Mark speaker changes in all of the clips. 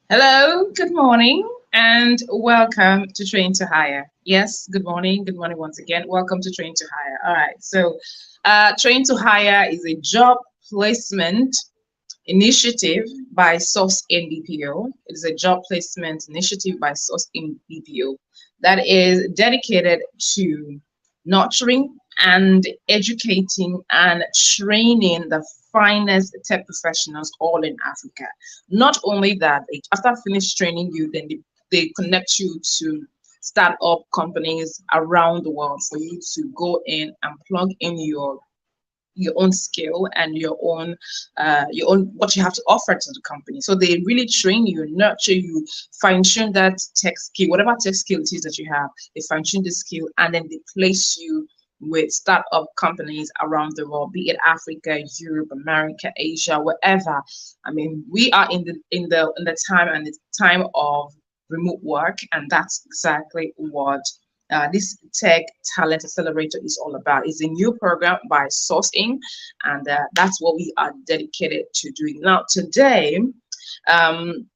Speaker 1: Hello, good morning, and welcome to Train to Hire. Yes, good morning once again. Welcome to Train to Hire. All right, Train to Hire is a job placement initiative by Sourcein BPO. It is a job placement initiative by Sourcein BPO that is dedicated to nurturing and educating and training the finest tech professionals all in Africa. Not only that, after finish training you, then they connect you to startup companies around the world for you to go in and plug in your own skill and your own what you have to offer to the company. So they really train you, nurture you, fine tune that tech skill, whatever tech skill it is that you have. They fine tune the skill and then they place you with startup companies around the world, be it Africa, Europe, America, Asia, wherever. I mean, we are in the time of remote work, and that's exactly what this Tech Talent Accelerator is all about. It's a new program by Sourcing, and that's what we are dedicated to doing. Now, um,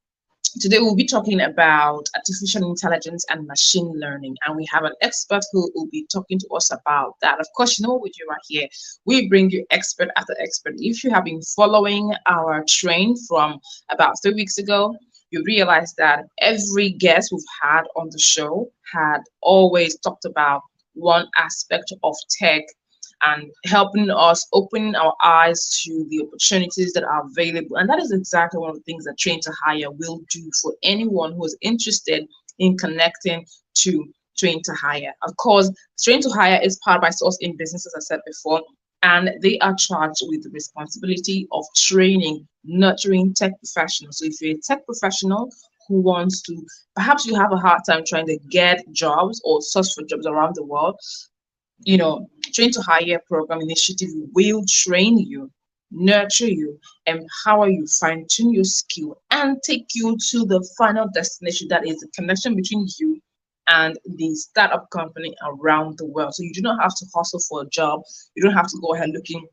Speaker 1: today we'll be talking about artificial intelligence and machine learning, and we have an expert who will be talking to us about that. Of course, you know what we do right here. We bring you expert after expert. If you have been following our train from about 3 weeks ago, you realize that every guest we've had on the show had always talked about one aspect of tech and helping us open our eyes to the opportunities that are available. And that is exactly one of the things that Train to Hire will do for anyone who is interested in connecting to Train to Hire. Of course, Train to Hire is powered by Source in Business, as I said before, and they are charged with the responsibility of training, nurturing tech professionals. So if you're a tech professional who wants to, perhaps you have a hard time trying to get jobs or search for jobs around the world, Train to Hire program initiative will train you, nurture you, empower you, fine tune your skill, and take you to the final destination that is the connection between you and the startup company around the world. So you do not have to hustle for a job. You don't have to go ahead looking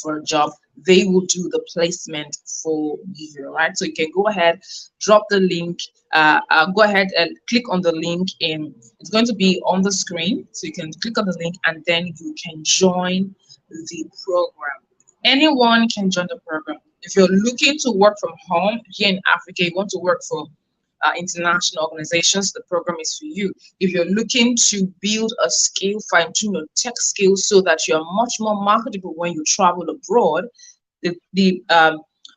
Speaker 1: for a job. They will do the placement for you, right? So you can go ahead, drop the link, go ahead and click on the link, and it's going to be on the screen. So you can click on the link and then you can join the program. Anyone can join the program. If you're looking to work from home here in Africa, you want to work for international organizations, the program is for you. If you're looking to build a skill, fine tune your tech skills so that you're much more marketable when you travel abroad, the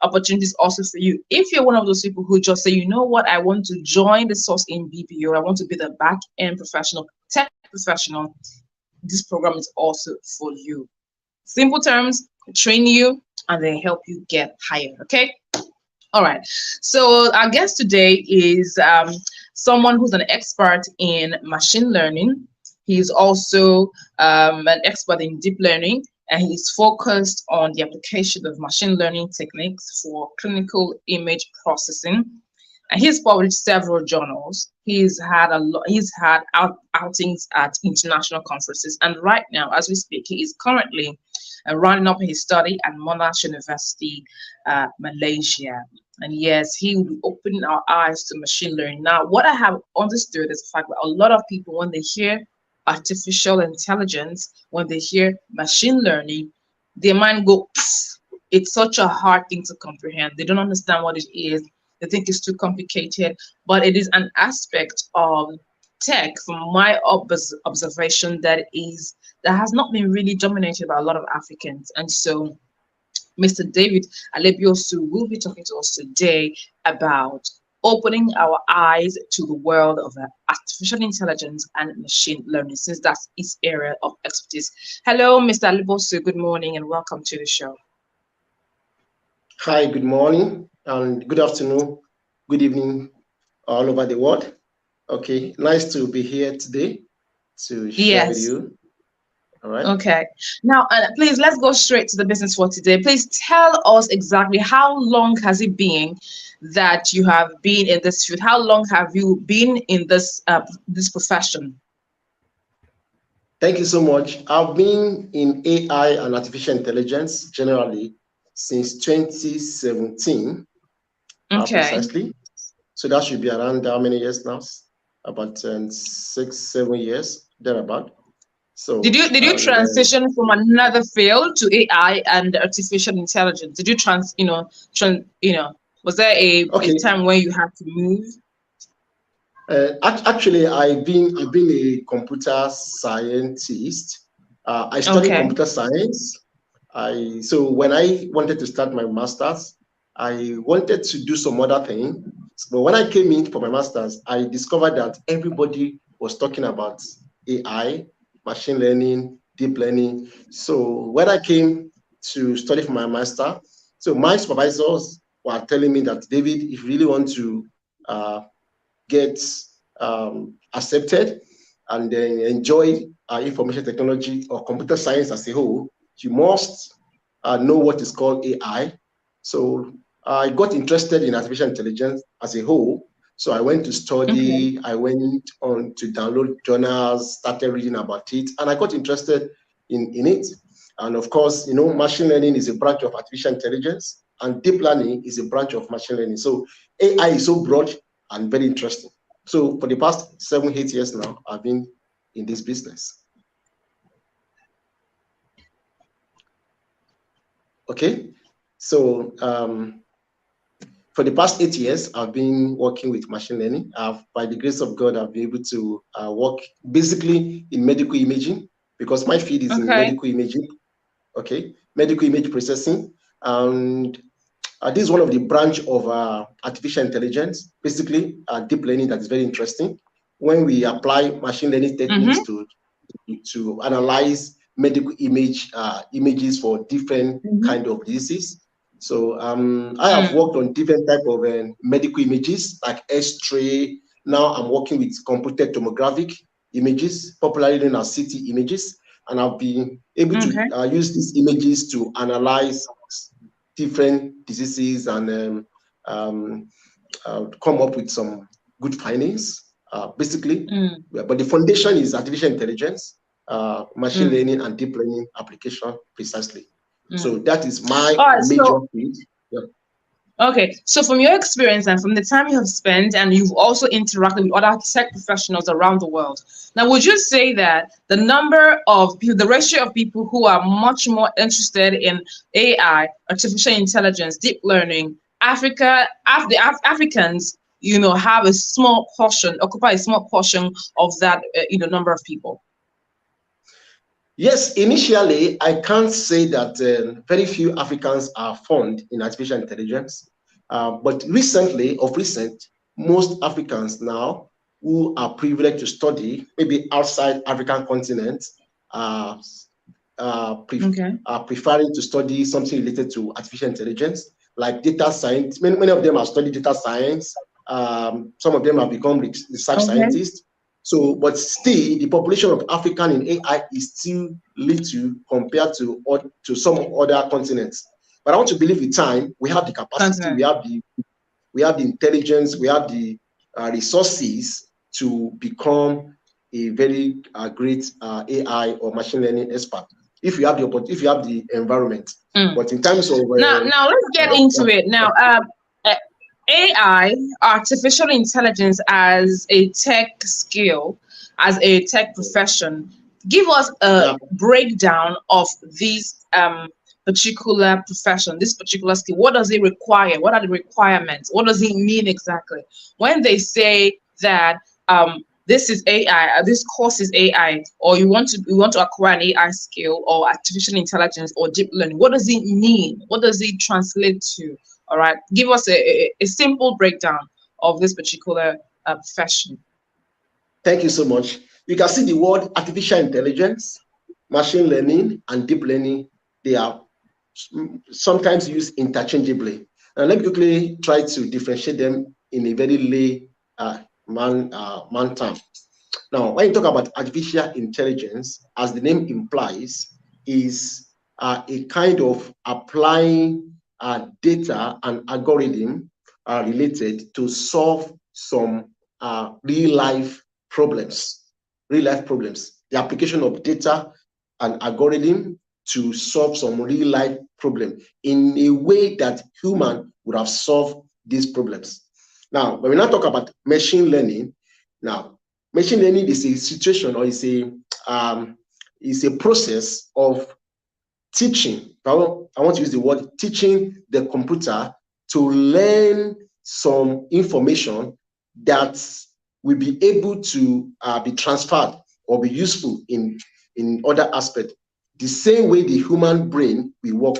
Speaker 1: opportunity is also for you. If you're one of those people who just say, you know what, I want to join the source in BPO, I want to be the back end professional, tech professional, this program is also for you. Simple terms, train you and then help you get hired. Okay. All right. So our guest today is someone who's an expert in machine learning. He's also an expert in deep learning, and he's focused on the application of machine learning techniques for clinical image processing. And he's published several journals. He's had outings at international conferences, and right now, as we speak, he is currently running up his study at Monash University, Malaysia. And yes, he will be opening our eyes to machine learning. Now, what I have understood is the fact that a lot of people, when they hear artificial intelligence, when they hear machine learning, their mind go, "Psst." It's such a hard thing to comprehend. They don't understand what it is. They think it's too complicated, but it is an aspect of tech, from my observation, that has not been really dominated by a lot of Africans. And so Mr. David Alebiosu will be talking to us today about opening our eyes to the world of artificial intelligence and machine learning, since that's his area of expertise. Hello, Mr. Alebiosu. Good morning and welcome to the show.
Speaker 2: Hi, good morning and good afternoon, good evening all over the world. Okay, nice to be here today to share with
Speaker 1: Yes.
Speaker 2: you. All right.
Speaker 1: Okay. Now, please, let's go straight to the business for today. Please tell us exactly how long has it been that you have been in this field? How long have you been in this profession?
Speaker 2: Thank you so much. I've been in AI and artificial intelligence generally since 2017.
Speaker 1: Okay.
Speaker 2: precisely. So that should be around how many years now? About 6, 7 years thereabout.
Speaker 1: Did
Speaker 2: So
Speaker 1: you
Speaker 2: and
Speaker 1: transition from another field to AI and artificial intelligence? Did you was there a
Speaker 2: okay.
Speaker 1: time when you had to move?
Speaker 2: Actually, I've been a computer scientist. I studied
Speaker 1: Okay.
Speaker 2: computer science. So when I wanted to start my masters, I wanted to do some other thing. But when I came in for my masters, I discovered that everybody was talking about AI, machine learning, deep learning. So when I came to study for my master, so my supervisors were telling me that, David, if you really want to uh, get accepted and then enjoy information technology or computer science as a whole, you must know what is called AI. So I got interested in artificial intelligence as a whole. So I went to
Speaker 1: Okay.
Speaker 2: study, I went on to download journals, started reading about it, and I got interested in it. And of course, machine learning is a branch of artificial intelligence, and deep learning is a branch of machine learning. So AI is so broad and very interesting. So for the past 7, 8 years now, I've been in this business. Okay. So for the past 8 years, I've been working with machine learning. By the grace of God, I've been able to work basically in medical imaging because my field is in
Speaker 1: Okay.
Speaker 2: medical imaging. Okay, medical image processing, and this is one of the branch of artificial intelligence, basically deep learning, that is very interesting. When we apply machine learning techniques
Speaker 1: Mm-hmm.
Speaker 2: to analyze medical images for different
Speaker 1: Mm-hmm.
Speaker 2: kind of diseases. So I have
Speaker 1: Mm.
Speaker 2: worked on different type of medical images like X-ray. Now I'm working with computed tomographic images, popularly known as CT images, and I've been able to
Speaker 1: Okay.
Speaker 2: use these images to analyze different diseases and come up with some good findings, basically.
Speaker 1: Mm.
Speaker 2: But the foundation is artificial intelligence, machine
Speaker 1: Mm.
Speaker 2: learning, and deep learning application, precisely. So
Speaker 1: Mm.
Speaker 2: that is my
Speaker 1: All right.
Speaker 2: major
Speaker 1: So
Speaker 2: field. Yeah.
Speaker 1: okay. So from your experience and from the time you have spent, and you've also interacted with other tech professionals around the world. Now, would you say that the number of people, the ratio of people who are much more interested in AI, artificial intelligence, deep learning, Africans, have a small portion, occupy a small portion of that, number of people?
Speaker 2: Yes, initially, I can't say that very few Africans are fond in artificial intelligence. But recently, of recent, most Africans now who are privileged to study, maybe outside African continent, uh,
Speaker 1: Okay.
Speaker 2: are preferring to study something related to artificial intelligence, like data science. Many of them have studied data science. Some of them have become research
Speaker 1: Okay.
Speaker 2: scientists. So, but still, the population of African in AI is still little compared to some other continents. But I want to believe with time we have the capacity,
Speaker 1: Continent.
Speaker 2: we have the intelligence, we have the resources to become a very great AI or machine learning expert. If you have the environment.
Speaker 1: Mm.
Speaker 2: But in terms of
Speaker 1: Now let's get into it. Now, uh, AI, artificial intelligence, as a tech skill, as a tech profession. Give us a
Speaker 2: yeah,
Speaker 1: breakdown of this particular profession, this particular skill. What does it require? What are the requirements? What does it mean exactly? When they say that this is AI, this course is AI, or you want to acquire an AI skill or artificial intelligence or deep learning, what does it mean? What does it translate to? All right, give us a simple breakdown of this particular profession.
Speaker 2: thank you so much. You can see the word artificial intelligence, machine learning, and deep learning. They are sometimes used interchangeably. And let me quickly try to differentiate them in a very lay man term. Now, when you talk about artificial intelligence, as the name implies, is a kind of applying data and algorithm related to solve some real life problems. Real life problems. The application of data and algorithm to solve some real life problem in a way that human would have solved these problems. Now, when we now talk about machine learning, now machine learning is a situation, or is a process of teaching. I want to use the word teaching the computer to learn some information that will be able to be transferred or be useful in other aspects. The same way the human brain will work.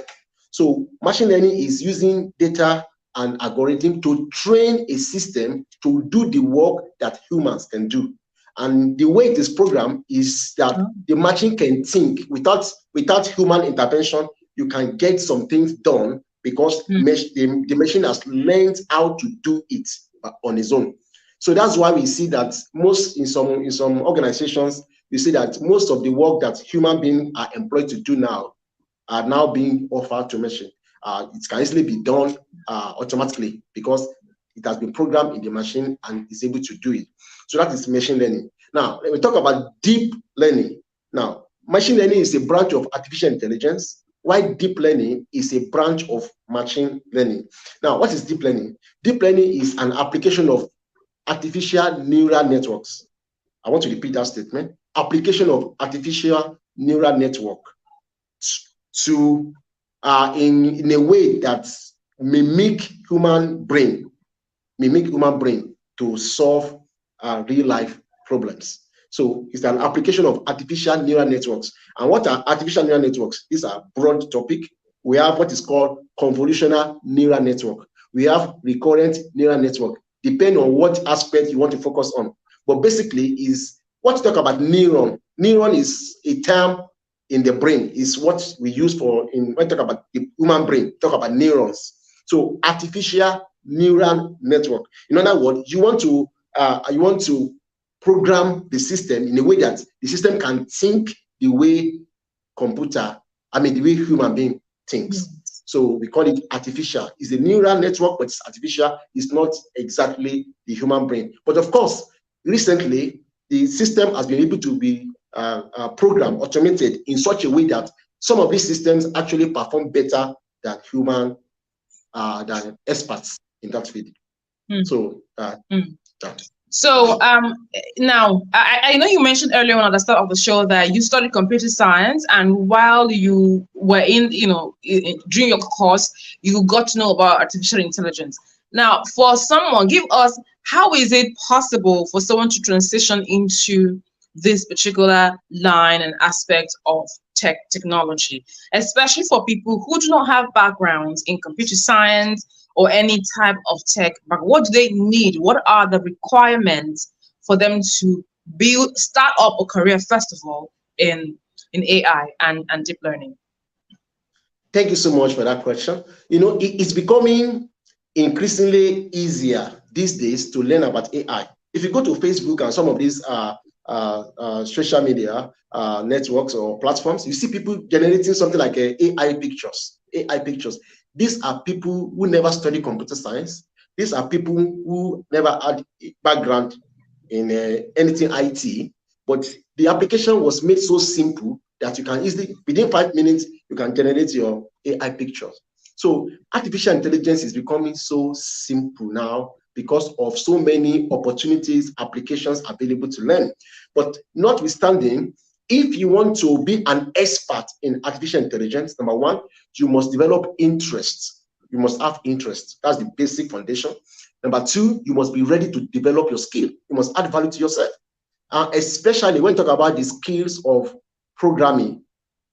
Speaker 2: So machine learning is using data and algorithm to train a system to do the work that humans can do. And the way it is programmed is that the machine can think without human intervention. You can get some things done because the machine has learned how to do it on its own. So that's why we see that in some organizations, you see that most of the work that human beings are employed to do now are now being offered to machine. It can easily be done automatically because it has been programmed in the machine and is able to do it. So that is machine learning. Now, let me talk about deep learning. Now, machine learning is a branch of artificial intelligence, while deep learning is a branch of machine learning. Now, what is deep learning? Deep learning is an application of artificial neural networks. I want to repeat that statement. Application of artificial neural network to in a way that mimic human brain to solve real life problems. So it's an application of artificial neural networks. And what are artificial neural networks? These are broad topic. We have what is called convolutional neural network. We have recurrent neural network, depending on what aspect you want to focus on. But basically is what you talk about neuron. Neuron is a term in the brain, is what we use when we talk about the human brain, talk about neurons. So artificial neural network. In other words, you want to program the system in a way that the system can think the way the way human being thinks. So we call it artificial. It's a neural network, but it's artificial. It's not exactly the human brain. But of course, recently, the system has been able to be programmed, automated in such a way that some of these systems actually perform better than than experts in that field. So
Speaker 1: So now I know you mentioned earlier on at the start of the show that you studied computer science, and while you were during your course, you got to know about artificial intelligence. Now, for someone, give us, how is it possible for someone to transition into this particular line and aspect of technology, especially for people who do not have backgrounds in computer science or any type of tech, but what do they need? What are the requirements for them to start up a career, first of all, in AI and deep learning?
Speaker 2: Thank you so much for that question. It's becoming increasingly easier these days to learn about AI. If you go to Facebook and some of these social media networks or platforms, you see people generating something like AI pictures. These are people who never studied computer science. These are people who never had a background in anything IT, but the application was made so simple that you can easily, within 5 minutes, you can generate your AI pictures. So artificial intelligence is becoming so simple now because of so many opportunities, applications available to learn. But notwithstanding, if you want to be an expert in artificial intelligence, number one, you must develop interest. You must have interest. That's the basic foundation. Number two, you must be ready to develop your skill. You must add value to yourself. Especially when you talk about the skills of programming.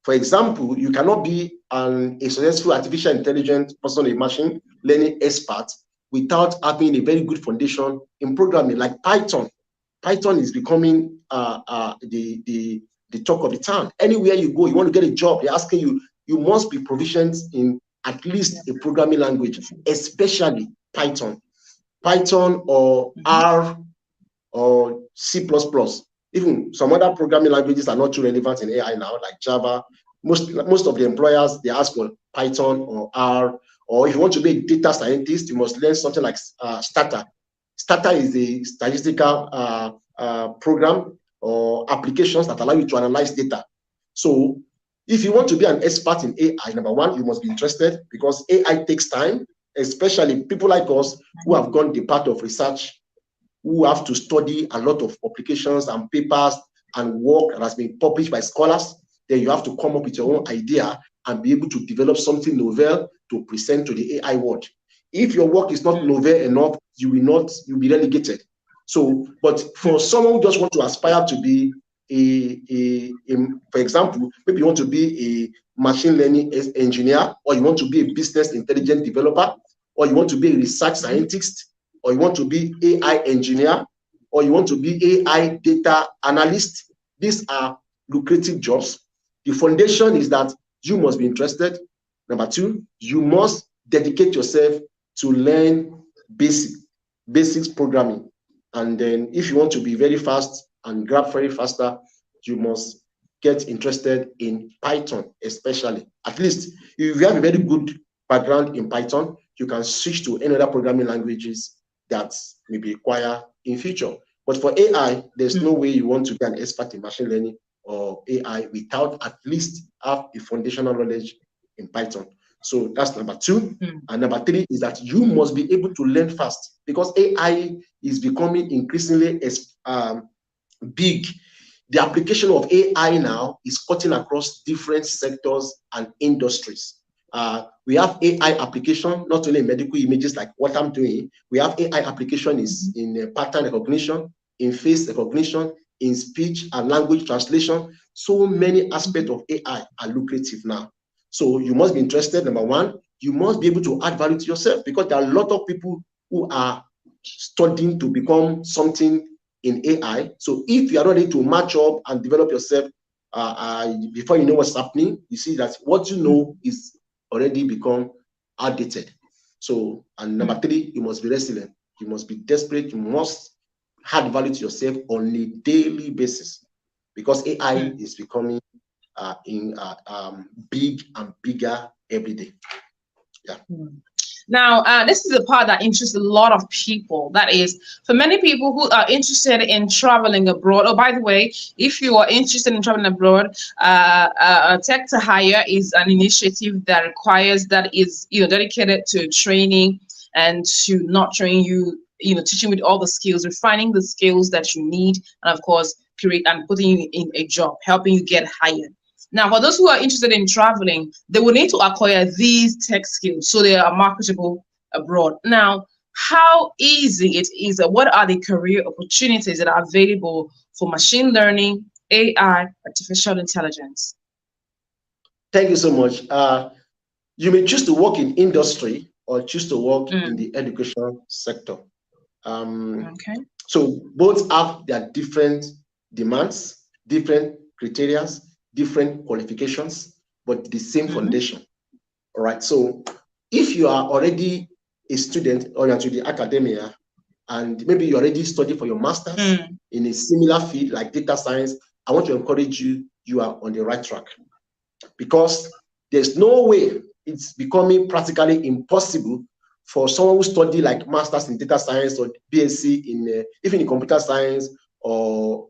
Speaker 2: For example, you cannot be a successful artificial intelligence person, a machine learning expert, without having a very good foundation in programming, like Python. Python is becoming the talk of the town. Anywhere you go, you want to get a job, they're asking you, you must be proficient in at least a programming language, especially Python. Python or R or C++. Even some other programming languages are not too relevant in AI now, like Java. Most of the employers, they ask for Python or R. Or if you want to be a data scientist, you must learn something like Stata. Stata is a statistical program or applications that allow you to analyze data. So if you want to be an expert in AI, number one, you must be interested because AI takes time, especially people like us who have gone the path of research, who have to study a lot of publications and papers and work that has been published by scholars. Then you have to come up with your own idea and be able to develop something novel to present to the AI world. If your work is not novel enough, you'll be relegated. So, but for someone who just want to aspire to be for example, maybe you want to be a machine learning engineer, or you want to be a business intelligence developer, or you want to be a research scientist, or you want to be AI engineer, or you want to be AI data analyst. These are lucrative jobs. The foundation is that you must be interested. Number two, you must dedicate yourself to learn basics programming. And then if you want to be very fast and grab very faster, you must get interested in Python, especially. At least if you have a very good background in Python, you can switch to any other programming languages that may be required in future. But for AI, there's no way you want to be an expert in machine learning or AI without at least have a foundational knowledge in Python. So that's number two. And number three is that you must be able to learn fast, because AI is becoming increasingly big. The application of AI now is cutting across different sectors and industries. We have AI application, not only in medical images like what I'm doing. We have AI application is in pattern recognition, in face recognition, in speech and language translation. So many aspects of AI are lucrative now. So you must be interested. Number one, you must be able to add value to yourself, because there are a lot of people who are studying to become something in AI. So if you are ready to match up and develop yourself before you know what's happening, you see that what you know is already become outdated. So, and number three, you must be resilient. You must be desperate. You must add value to yourself on a daily basis, because AI is becoming big and bigger every day. Yeah.
Speaker 1: Now, this is the part that interests a lot of people. That is, for many people who are interested in traveling abroad. Oh, by the way, if you are interested in traveling abroad, Tech to Hire is an initiative that requires, that is, dedicated to training and to not train you, teaching with all the skills, refining the skills that you need, and of course, create and putting you in a job, helping you get hired. Now, for those who are interested in traveling, they will need to acquire these tech skills so they are marketable abroad. Now, how easy it is, what are the career opportunities that are available for machine learning, AI, artificial intelligence?
Speaker 2: Thank you so much. You may choose to work in industry or choose to work in the education sector.
Speaker 1: Okay.
Speaker 2: So both have their different demands, different criteria, different qualifications, but the same foundation. All right. So if you are already a student or you're to the academia, and maybe you already study for your master's in a similar field like data science, I want to encourage you, you are on the right track, because there's no way it's becoming practically impossible for someone who study like master's in data science or BSc in even in computer science or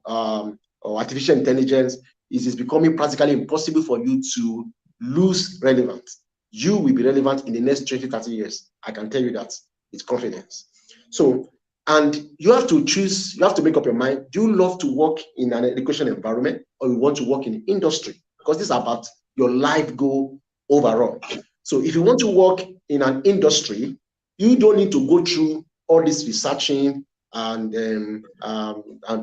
Speaker 2: artificial intelligence. It is becoming practically impossible for you to lose relevance. You will be relevant in the next 20-30 years. I can tell you that with confidence. So, and you have to choose, you have to make up your mind. Do you love to work in an education environment, or you want to work in industry? Because this is about your life goal overall. So if you want to work in an industry, you don't need to go through all this researching and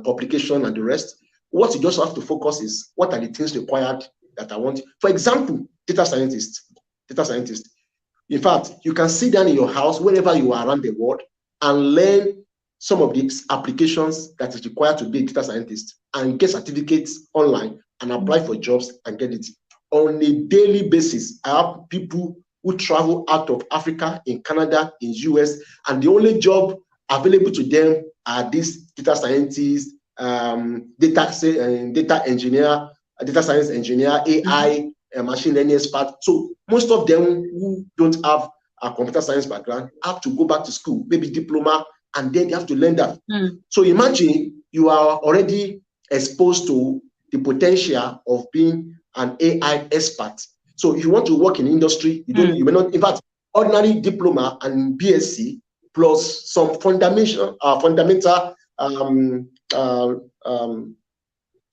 Speaker 2: publication and the rest. What you just have to focus is, what are the things required that I want? For example, data scientist. In fact, you can sit down in your house, wherever you are around the world, and learn some of these applications that is required to be a data scientist, and get certificates online and apply for jobs and get it. On a daily basis, I have people who travel out of Africa, in Canada, in US, and the only job available to them are these data scientists, data engineer, data science engineer, AI, machine learning expert. So most of them who don't have a computer science background have to go back to school, maybe diploma, and then they have to learn that. So imagine you are already exposed to the potential of being an AI expert. So if you want to work in industry, you may not, in fact, ordinary diploma and BSc plus some fundamental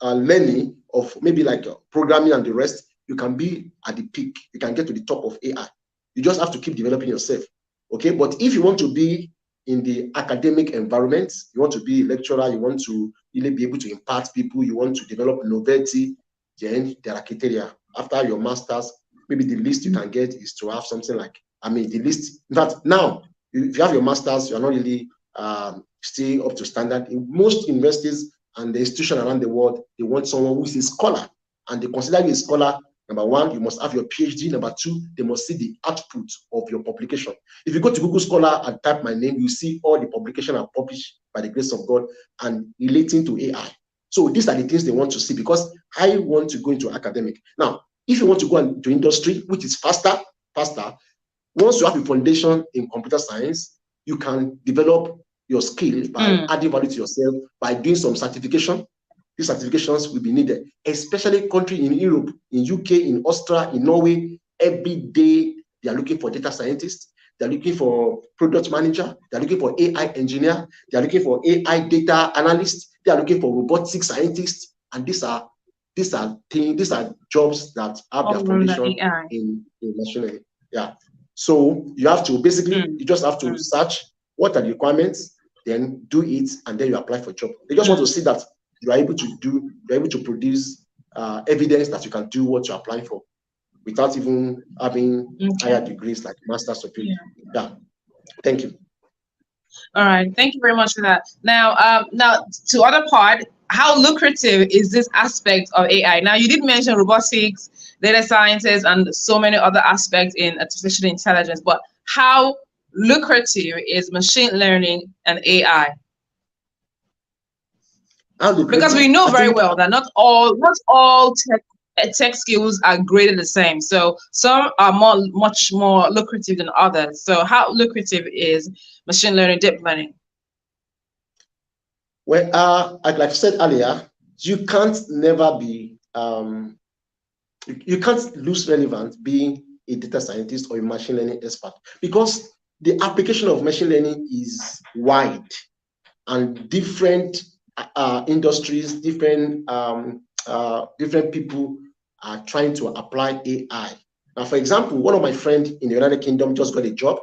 Speaker 2: learning of maybe like programming and the rest, you can be at the peak. You can get to the top of AI. You just have to keep developing yourself. Okay, but if you want to be in the academic environment, you want to be a lecturer, you want to really be able to impart people, you want to develop novelty, then there are criteria. After your master's, maybe the least you can get is to have something like, the least, in fact, now, if you have your master's, you're not really still up to standard. In most universities and the institution around the world, they want someone who is a scholar, and they consider you a scholar. Number one, you must have your PhD. Number two, they must see the output of your publication. If you go to Google Scholar and type my name, you see all the publications are published by the grace of God and relating to AI. So these are the things they want to see, because I want to go into academic. Now, if you want to go into industry, which is faster, once you have a foundation in computer science, you can develop your skill by adding value to yourself by doing some certification. These certifications will be needed, especially country in Europe, in UK, in Austria, in Norway. Every day they are looking for data scientists, they're looking for product manager, they're looking for AI engineer, they're looking for AI data analyst, they are looking for robotics scientists, and these are jobs that have their foundation in machine learning. Yeah. So you have to basically you just have to search what are the requirements, then do it, and then you apply for job. They just want to see that you are able to produce evidence that you can do what you're applying for without even having higher degrees like master's degree. Yeah. Thank you.
Speaker 1: All right. Thank you very much for that. Now, to other part, how lucrative is this aspect of AI? Now, you did mention robotics, data sciences, and so many other aspects in artificial intelligence, but how lucrative is machine learning and AI? Because we know very well that not all tech skills are graded the same. So some are much more lucrative than others. So how lucrative is machine learning, deep learning?
Speaker 2: Well, like I said earlier, you can't never be you can't lose relevance being a data scientist or a machine learning expert, because the application of machine learning is wide, and different industries, different people are trying to apply AI. Now, for example, one of my friends in the United Kingdom just got a job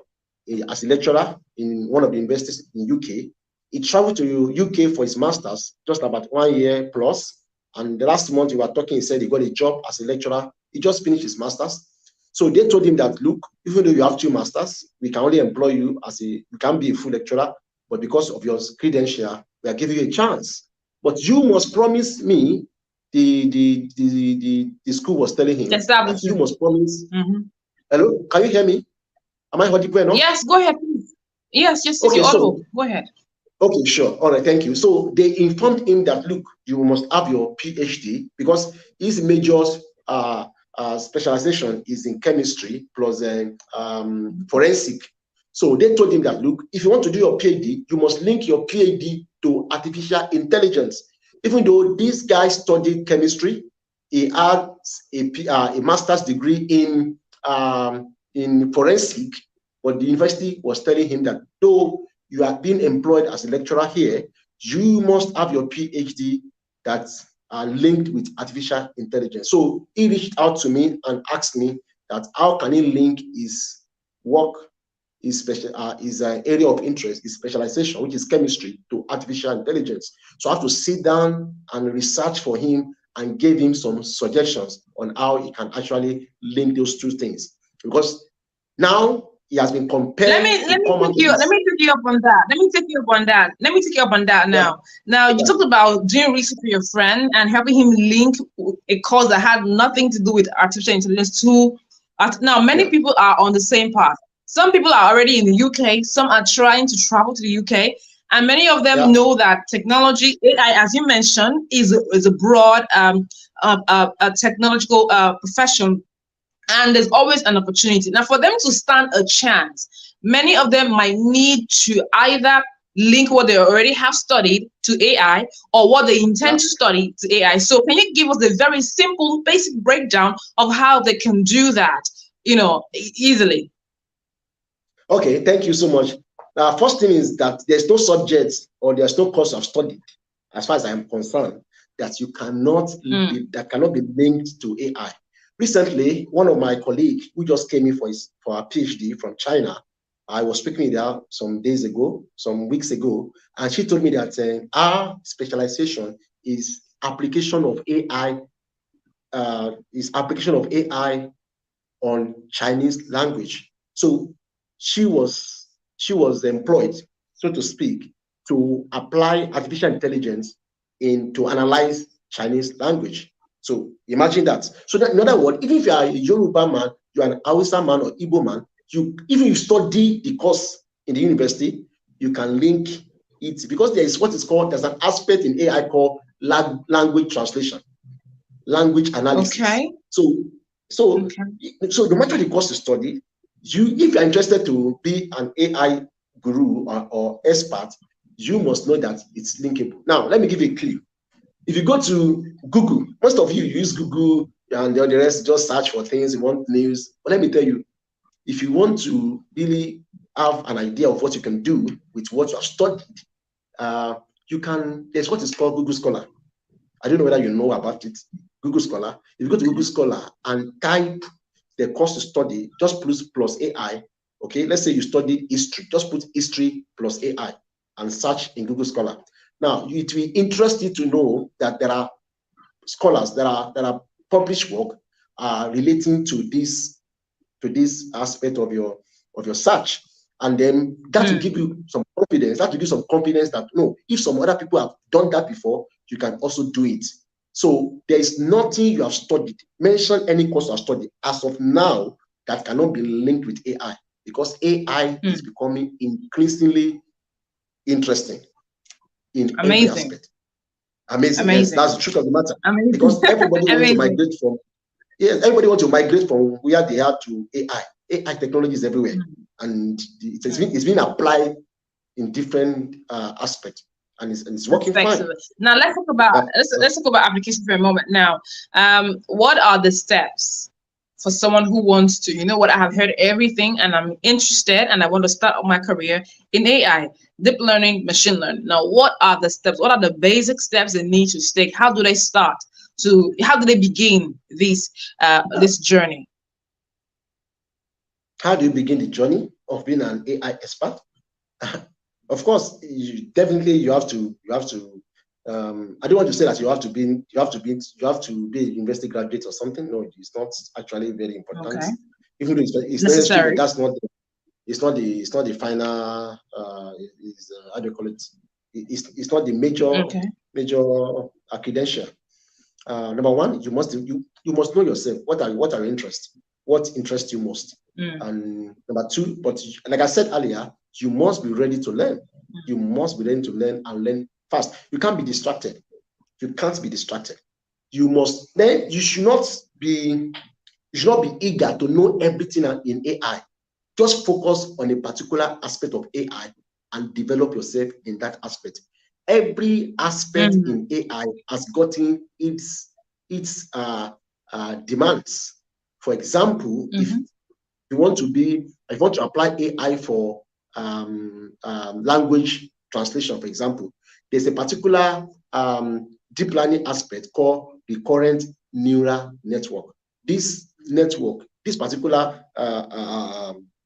Speaker 2: as a lecturer in one of the universities in UK. He traveled to UK for his master's, just about 1 year plus. And the last month we were talking, he said he got a job as a lecturer. He just finished his master's. So they told him that, look, even though you have 2 masters, we can only employ you you can be a full lecturer, but because of your credential, we are giving you a chance. But you must promise me, the school was telling him, that you must promise. Hello, can you hear me? Am I audible enough?
Speaker 1: Yes, go ahead, please. Yes, okay, you're audible. Go ahead.
Speaker 2: Okay, sure. All right, thank you. So they informed him that, look, you must have your PhD, because his major specialization is in chemistry plus forensic. So they told him that, look, if you want to do your PhD, you must link your PhD to artificial intelligence. Even though this guy studied chemistry, he had a master's degree in forensic, but the university was telling him that though you are being employed as a lecturer here, you must have your PhD that's linked with artificial intelligence. So he reached out to me and asked me that how can he link his work, his area of interest, his specialization, which is chemistry, to artificial intelligence. So I have to sit down and research for him and give him some suggestions on how he can actually link those 2 things. Because now he has been compelled.
Speaker 1: Let me take you up on that. Now. Now you talked about doing research for your friend and helping him link a course that had nothing to do with artificial intelligence to. Now many people are on the same path. Some people are already in the UK. Some are trying to travel to the UK, and many of them know that technology, AI, as you mentioned, is a broad technological profession. And there's always an opportunity. Now, for them to stand a chance, many of them might need to either link what they already have studied to AI or what they intend to study to AI. So can you give us a very simple, basic breakdown of how they can do that, easily?
Speaker 2: Okay, thank you so much. First thing is that there's no subject or there's no course of study, as far as I'm concerned, that you cannot that cannot be linked to AI. Recently, one of my colleagues who just came in for a PhD from China, I was speaking with her some weeks ago, and she told me that our specialization is application of AI, on Chinese language. So she was employed, so to speak, to apply artificial intelligence to analyze Chinese language. So imagine that. So that, in other words, even if you are a Yoruba man, you are an Hausa man or Igbo man, even you study the course in the university, you can link it, because there's an aspect in AI called language translation, language analysis.
Speaker 1: Okay.
Speaker 2: So no matter the course you study, if you're interested to be an AI guru or expert, you must know that it's linkable. Now, let me give you a clue. If you go to Google, most of you use Google and the rest just search for things, you want news. But let me tell you, if you want to really have an idea of what you can do with what you have studied, there's what is called Google Scholar. I don't know whether you know about it. Google Scholar. If you go to Google Scholar and type the course to study, just plus AI. Okay, let's say you study history, just put history plus AI and search in Google Scholar. Now, it will interest you to know that there are scholars that are published work relating to this aspect of your search, and then that will give you some confidence. That will give you some confidence that no, if some other people have done that before, you can also do it. So there is nothing you have studied, mention any course you have studied as of now, that cannot be linked with AI, because AI is becoming increasingly interesting in every aspect. Amazing. Yes, that's the truth of the matter.
Speaker 1: Amazing.
Speaker 2: Because everybody wants to migrate from where they are to AI. AI technology is everywhere, and it's been applied in different aspects, and it's working fine.
Speaker 1: Now let's talk about application for a moment. Now, what are the steps for someone who wants to, you know what, I have heard everything and I'm interested and I want to start my career in AI, deep learning, machine learning. Now, what are the steps? What are the basic steps they need to take? How do they start? How do they begin this journey?
Speaker 2: How do you begin the journey of being an AI expert? Of course, you have to. I don't want to say that you have to be a university graduate or something. No, it's not actually very important. Okay. Even though it's necessary, but that's not. It's not the final. How do you call it? It's not the major credential. Number one, you must know yourself. What are your interests? What interests you most? And number two, but like I said earlier, you must be ready to learn. You must be ready to learn and learn fast. You can't be distracted. You can't be distracted. You should not be eager to know everything in AI. Just focus on a particular aspect of AI and develop yourself in that aspect. Every aspect in AI has gotten its demands. For example, if you want to apply AI for language translation, for example, there's a particular deep learning aspect called recurrent neural network. This particular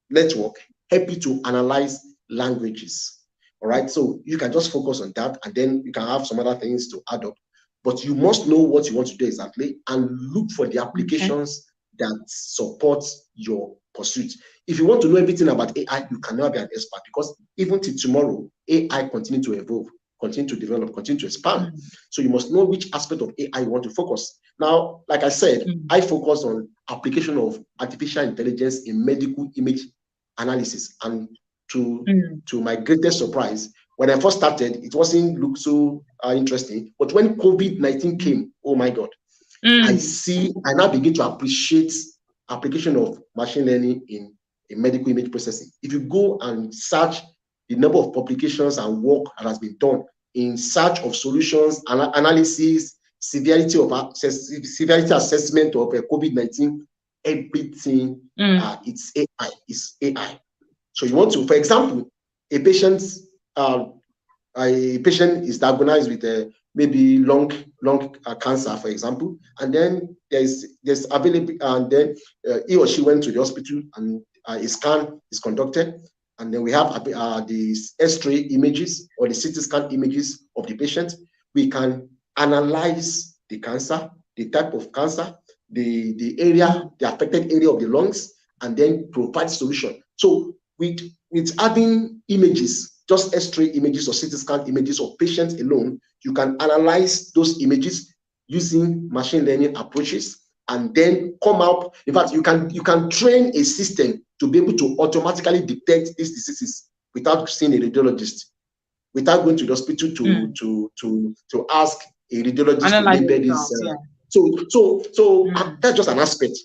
Speaker 2: network help you to analyze languages. All right, so you can just focus on that, and then you can have some other things to add up. But you must know what you want to do exactly and look for the applications that support your pursuit. If you want to know everything about AI, you cannot be an expert, because even till tomorrow, AI continue to evolve, continue to develop, continue to expand. So you must know which aspect of AI you want to focus. Now, like I said, I focus on application of artificial intelligence in medical image analysis. And to my greatest surprise, when I first started, it wasn't look so interesting. But when COVID-19 came, oh my God, I now begin to appreciate application of machine learning in medical image processing. If you go and search the number of publications and work that has been done in search of solutions, analysis, severity assessment of COVID-19, everything it's AI. So you want to, for example, a patient uh, a patient is diagnosed with maybe lung cancer, for example, and then there's available, and then he or she went to the hospital and a scan is conducted, and then we have the X-ray images or the CT scan images of the patient. We can analyze the cancer, the type of cancer, the area, the affected area of the lungs, and then provide solution. So with having images, just X-ray images or CT scan images of patients alone, you can analyze those images using machine learning approaches and then come out. In fact, you can train a system to be able to automatically detect these diseases without seeing a radiologist, without going to the hospital to ask a radiologist to label this. So that's just an aspect,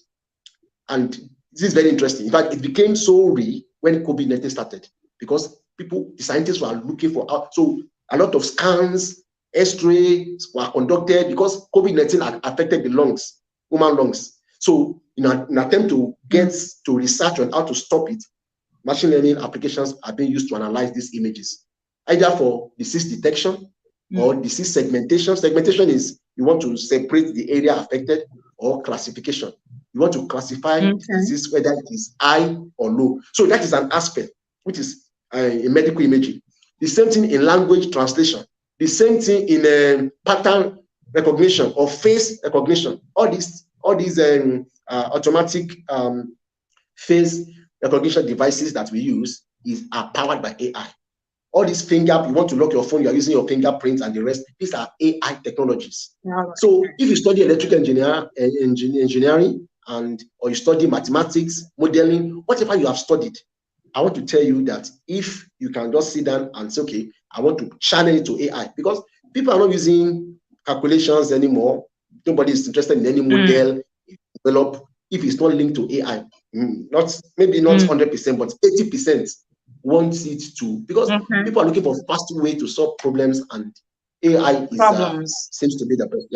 Speaker 2: and this is very interesting. In fact, it became so real when COVID-19 started, because the scientists were looking for, so a lot of scans, X-rays were conducted because COVID-19 affected the lungs, human lungs. So in an attempt to get to research on how to stop it, machine learning applications are being used to analyze these images, either for disease detection or disease segmentation. Segmentation is you want to separate the area affected, or classification. You want to classify disease, whether it is high or low. So that is an aspect, which is in medical imaging. The same thing in language translation. The same thing in pattern recognition or face recognition. All these automatic face recognition devices that we use are powered by AI. All these you want to lock your phone, you are using your fingerprints and the rest. These are AI technologies. So if you study electrical engineering or you study mathematics, modeling, whatever you have studied, I want to tell you that if you can just sit down and say, okay, I want to channel it to AI, because people are not using calculations anymore. Nobody is interested in any model develop if it's not linked to AI. Maybe not 100%, but 80% wants it to, because people are looking for fast way to solve problems, and AI seems to be the best.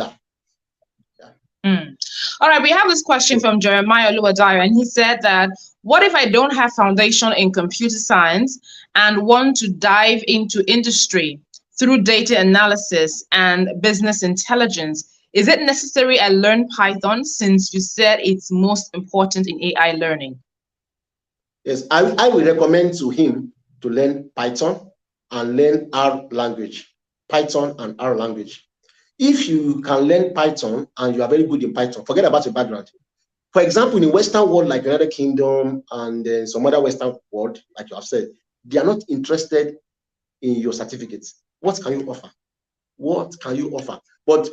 Speaker 1: All right, we have this question from Jeremiah Oluwadayo, and he said that, what if I don't have foundation in computer science and want to dive into industry through data analysis and business intelligence? Is it necessary I learn Python, since you said it's most important in AI learning?
Speaker 2: Yes, I will recommend to him to learn Python and learn R language. Python and R language. If you can learn Python and you are very good in Python, forget about your background. For example, in the Western world, like United Kingdom and some other Western world, like you have said, they are not interested in your certificates. What can you offer? What can you offer? But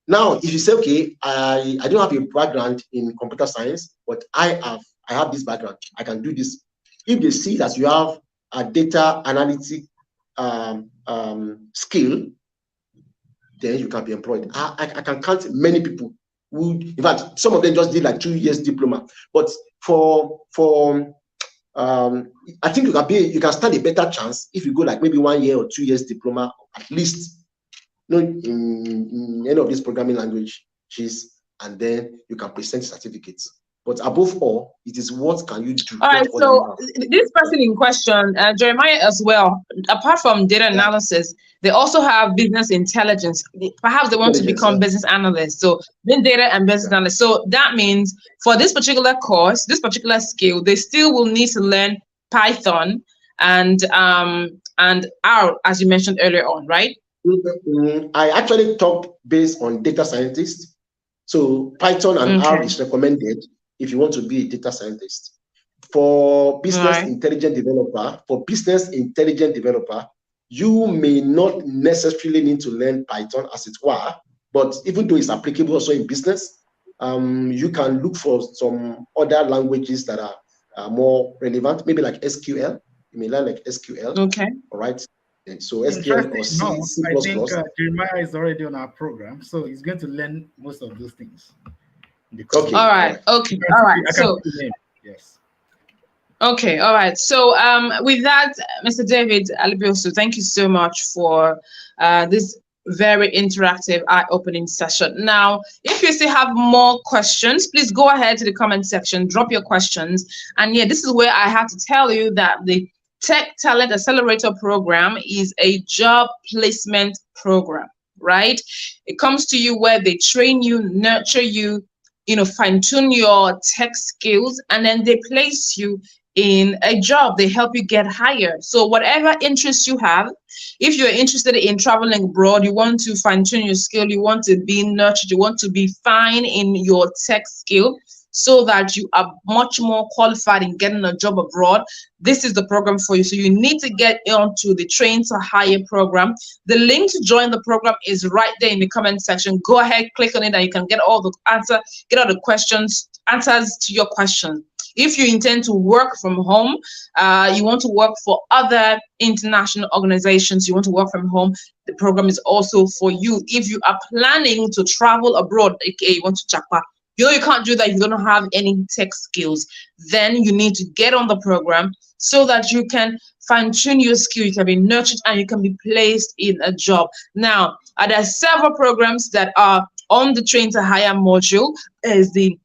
Speaker 2: now, if you say, okay, I don't have a background in computer science, but I have this background, I can do this. If they see that you have a data analytic skill, then you can be employed. I can count many people who, in fact, some of them just did like 2 years diploma. But I think you can stand a better chance if you go like maybe 1 year or 2 years diploma, at least, in any of these programming languages, and then you can present certificates. But above all, it is what can you do?
Speaker 1: All right, so this person in question, Jeremiah as well, apart from data analysis, they also have business intelligence. Perhaps they want to become business analysts. So then data and business analyst. So that means for this particular course, this particular skill, they still will need to learn Python and R, as you mentioned earlier on, right?
Speaker 2: I actually talk based on data scientists. So Python and R is recommended if you want to be a data scientist. For business intelligent developer, you may not necessarily need to learn Python, as it were, but even though it's applicable also in business, you can look for some other languages that are more relevant, maybe like SQL. You may learn like SQL.
Speaker 1: Okay.
Speaker 2: All right. So SQL or C++.
Speaker 3: I think Jeremiah is already on our program, so he's going to learn most of those things.
Speaker 1: Okay. All right. So
Speaker 3: yes.
Speaker 1: Okay. All right. So with that, Mr. David Alibiosu, thank you so much for this very interactive, eye-opening session. Now, if you still have more questions, please go ahead to the comment section, drop your questions. And yeah, this is where I have to tell you that the Tech Talent Accelerator Program is a job placement program, right? It comes to you where they train you, nurture you, fine tune your tech skills, and then they place you in a job. They help you get hired. So whatever interests you have, if you're interested in traveling abroad, you want to fine tune your skill, you want to be nurtured, you want to be fine in your tech skill so that you are much more qualified in getting a job abroad, this is the program for you. So you need to get onto the Train to Hire program. The link to join the program is right there in the comment section. Go ahead, click on it, and you can get all the answers to your questions. If you intend to work from home, you want to work for other international organizations, you want to work from home, the program is also for you. If you are planning to travel abroad, aka you want to chapa, you can't do that if you don't have any tech skills, then you need to get on the program so that you can fine-tune your skill, you can be nurtured, and you can be placed in a job. Now, there are several programs that are on the Train to Hire module. There's the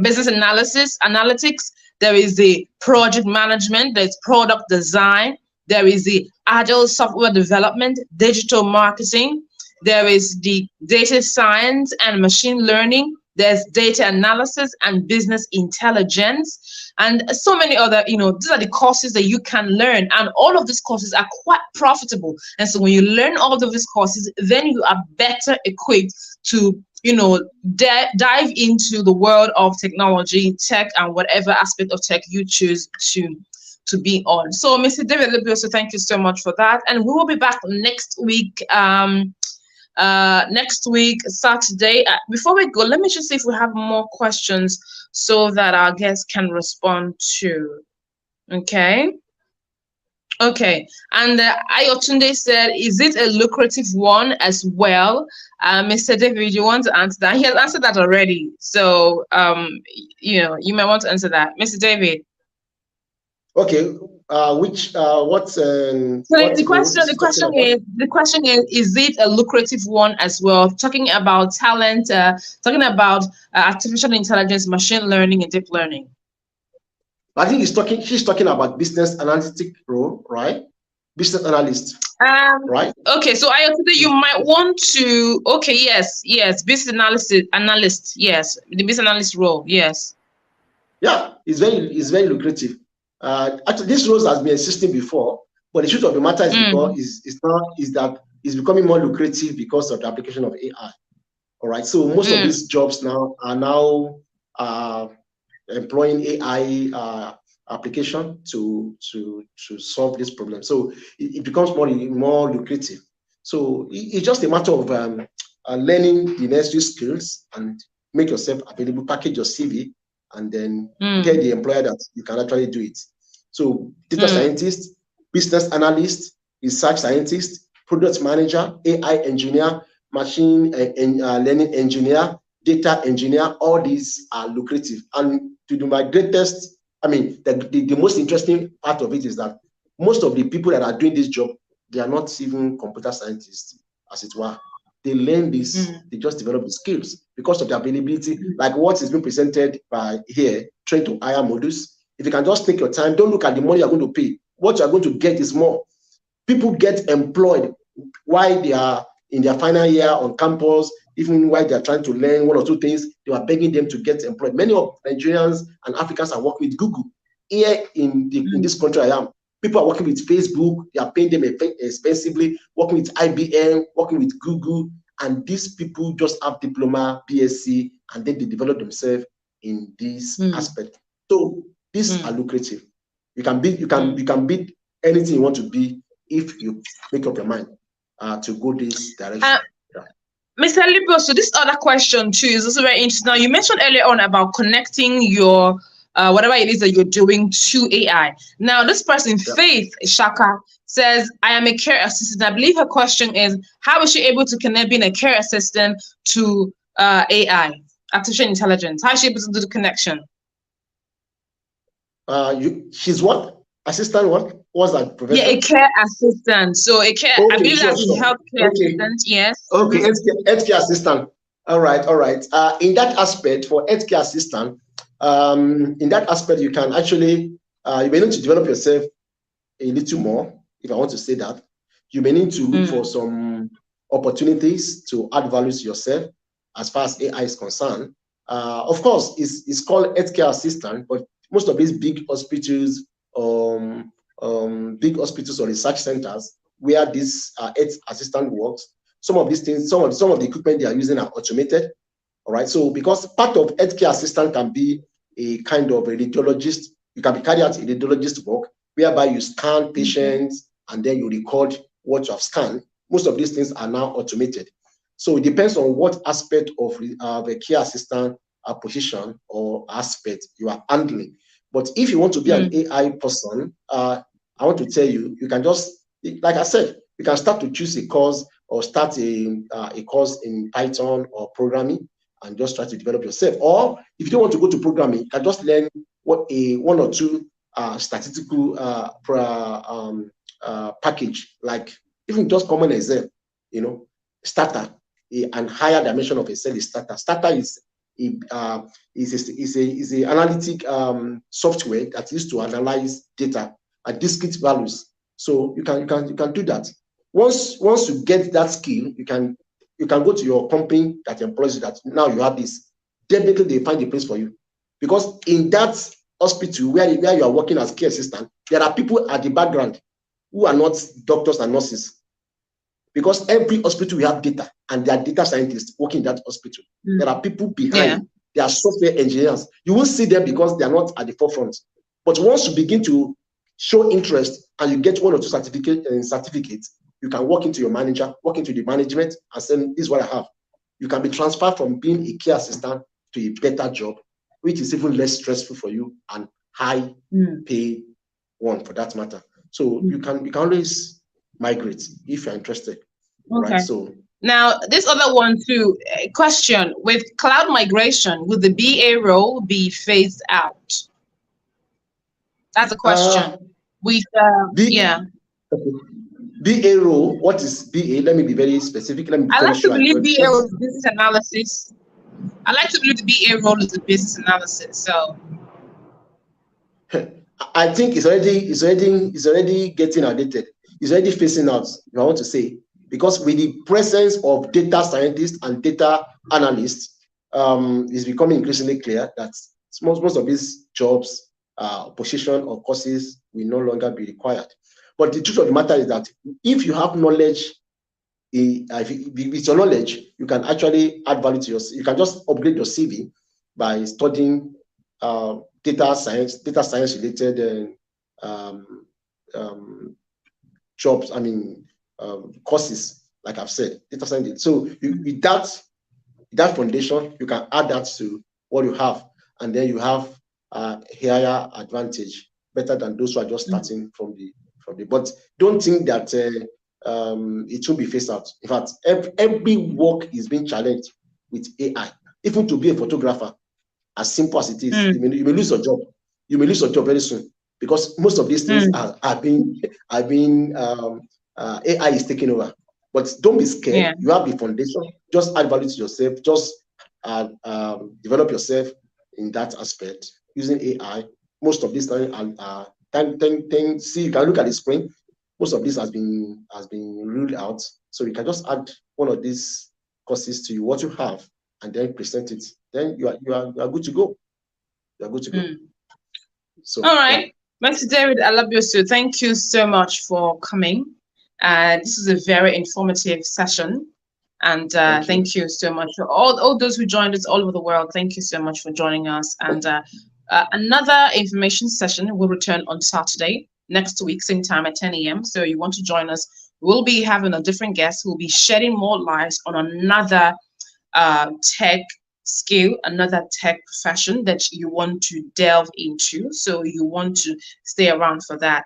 Speaker 1: business analytics, there is the project management, there's product design, there is the agile software development, digital marketing, there is the data science and machine learning, there's data analysis and business intelligence, and so many other, these are the courses that you can learn, and all of these courses are quite profitable. And so when you learn all of these courses, then you are better equipped to dive into the world of technology, tech, and whatever aspect of tech you choose to be on. So Mr. David Libioso, thank you so much for that, and we will be back next week. Saturday. Before we go, let me just see if we have more questions so that our guests can respond to. Okay, and Ayotunde said, is it a lucrative one as well? Mr. David, you want to answer that? He has answered that already, so you may want to answer that, Mr. David.
Speaker 2: Okay,
Speaker 1: the question is it a lucrative one as well? Talking about talent, talking about artificial intelligence, machine learning, and deep learning.
Speaker 2: I think she's talking about business analytic role, right? Business analyst, right?
Speaker 1: Okay, so you might want to. Okay, yes, business analyst, yes, the business analyst role, yes.
Speaker 2: Yeah, it's very lucrative. Actually, this role has been existing before, but the truth of the matter is that it's becoming more lucrative because of the application of AI. All right, so most of these jobs now are employing AI application to solve this problem. So it becomes more lucrative. So it's just a matter of learning the necessary skills and make yourself available, package your CV, and then tell the employer that you can actually do it. So data scientist, business analyst, research scientist, product manager, AI engineer, machine learning engineer, data engineer, all these are lucrative. And to do my greatest, the most interesting part of it is that most of the people that are doing this job, they are not even computer scientists, as it were. They learn this, they just develop the skills because of the availability, like what is being presented by here, Train to Hire modules. If you can just take your time, don't look at the money you're going to pay. What you're going to get is more. People get employed while they are in their final year on campus, even while they're trying to learn one or two things, they are begging them to get employed. Many of Nigerians and Africans are working with Google. Here in this country I am, people are working with Facebook, they are paying them expensively, working with IBM, working with Google, and these people just have diploma, BSc, and then they develop themselves in this aspect. So these are lucrative. You can be anything you want to be if you make up your mind to go this direction.
Speaker 1: Mr. Libio, so this other question too is also very interesting. Now, you mentioned earlier on about connecting your whatever it is that you're doing to AI. Now, this person, Faith Shaka, says, I am a care assistant. I believe her question is, how is she able to connect being a care assistant to AI, artificial intelligence? How is she able to do the connection?
Speaker 2: She's what? Assistant what? What's that profession?
Speaker 1: Yeah, a care assistant. So a care, I believe that's a healthcare assistant, yes.
Speaker 2: Okay, healthcare assistant. All right. In that aspect, for healthcare assistant, in that aspect, you can actually, you may need to develop yourself a little more, if I want to say that, you may need to look for some opportunities to add value to yourself as far as AI is concerned. Of course, it's called healthcare assistant, but most of these big hospitals or research centers where this health assistant works, some of these things, some of the equipment they are using are automated. All right. So because part of healthcare assistant can be a kind of a radiologist, you can be carried out a radiologist work whereby you scan patients and then you record what you have scanned. Most of these things are now automated. So it depends on what aspect of the care assistant position or aspect you are handling. But if you want to be an AI person, I want to tell you, you can just, like I said, you can start to choose a course or start a course in Python or programming and just try to develop yourself. Or if you don't want to go to programming, you can just learn one or two statistical package, like even just common Excel, starter, and higher dimension of Excel is starter. Starter is a analytic software that used to analyze data at discrete values. So you can do that. Once you get that skill, you can go to your company that employs you, that now you have this. Definitely they find a place for you, because in that hospital where you are working as care assistant, there are people at the background who are not doctors and nurses, because every hospital will have data and there are data scientists working in that hospital. There are people behind, there are software engineers. You won't see them because they are not at the forefront. But once you begin to show interest and you get one or two certificates, you can walk into your manager, walk into the management and say, this is what I have. You can be transferred from being a care assistant to a better job, which is even less stressful for you and high pay one for that matter. So you can always migrate if you're interested.
Speaker 1: Okay.
Speaker 2: Right. So
Speaker 1: now this other one too, question: with cloud migration, will the BA role be phased out? That's a question. With
Speaker 2: BA role, what is BA? Let me be very specific. Let me be
Speaker 1: I
Speaker 2: very
Speaker 1: like to
Speaker 2: sure.
Speaker 1: believe BA is business analysis. I like to believe the BA role is a business analysis. So
Speaker 2: I think it's already getting outdated. It's already phasing out, if I want to say, because with the presence of data scientists and data analysts, it's becoming increasingly clear that most of these jobs, position or courses will no longer be required. But the truth of the matter is that if you have knowledge, with your knowledge, you can actually add value to yourself. You can just upgrade your CV by studying data science related jobs. I mean, courses, like I've said, data science. So with that foundation, you can add that to what you have, and then you have a higher advantage, better than those who are just starting from the. But don't think that it will be phased out. In fact, every work is being challenged with AI. Even to be a photographer, as simple as it is, you may lose your job. You may lose your job very soon, because most of these things are being AI is taking over. But don't be scared. You have the foundation. Just add value to yourself. Just develop yourself in that aspect using AI. Most of these things see, you can look at the screen. Most of this has been ruled out. So you can just add one of these courses to what you have and then present it. Then you are good to go. You are good to go. So
Speaker 1: all right. Mr. David Alabiosu, thank you so much for coming. This is a very informative session. And thank you so much for all those who joined us all over the world. Thank you so much for joining us. And another information session will return on Saturday next week, same time at 10 a.m. So you want to join us, we'll be having a different guest who will be shedding more light on another tech skill, another tech profession that you want to delve into. So you want to stay around for that.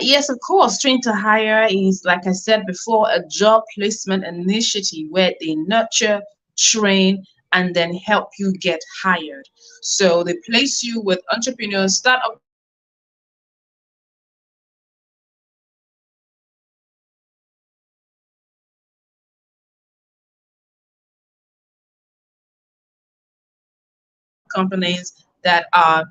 Speaker 1: Yes, of course, Train to Hire is, like I said before, a job placement initiative where they nurture, train, and then help you get hired. So they place you with entrepreneurs, startup companies that are,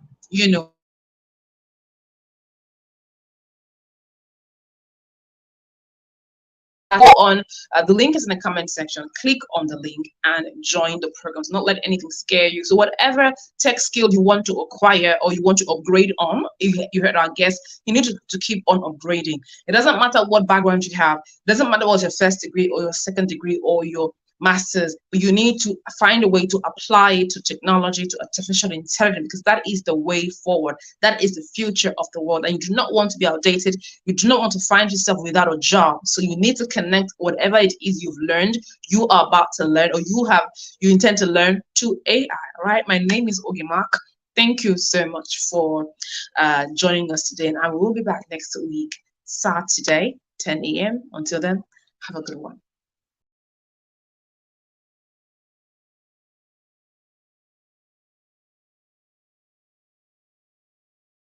Speaker 1: go on. The link is in the comment section. Click on the link and join the program. Do not let anything scare you. So whatever tech skill you want to acquire or you want to upgrade on, you heard our guest, you need to keep on upgrading. It doesn't matter what background you have. It doesn't matter what your first degree or your second degree or your master's, but you need to find a way to apply it to technology, to artificial intelligence, because that is the way forward. That is the future of the world. And you do not want to be outdated. You do not want to find yourself without a job. So you need to connect whatever it is you've learned, you are about to learn, or you intend to learn, to AI. All right. My name is Ogimark. Thank you so much for joining us today. And I will be back next week, Saturday, 10 a.m. Until then, have a good one.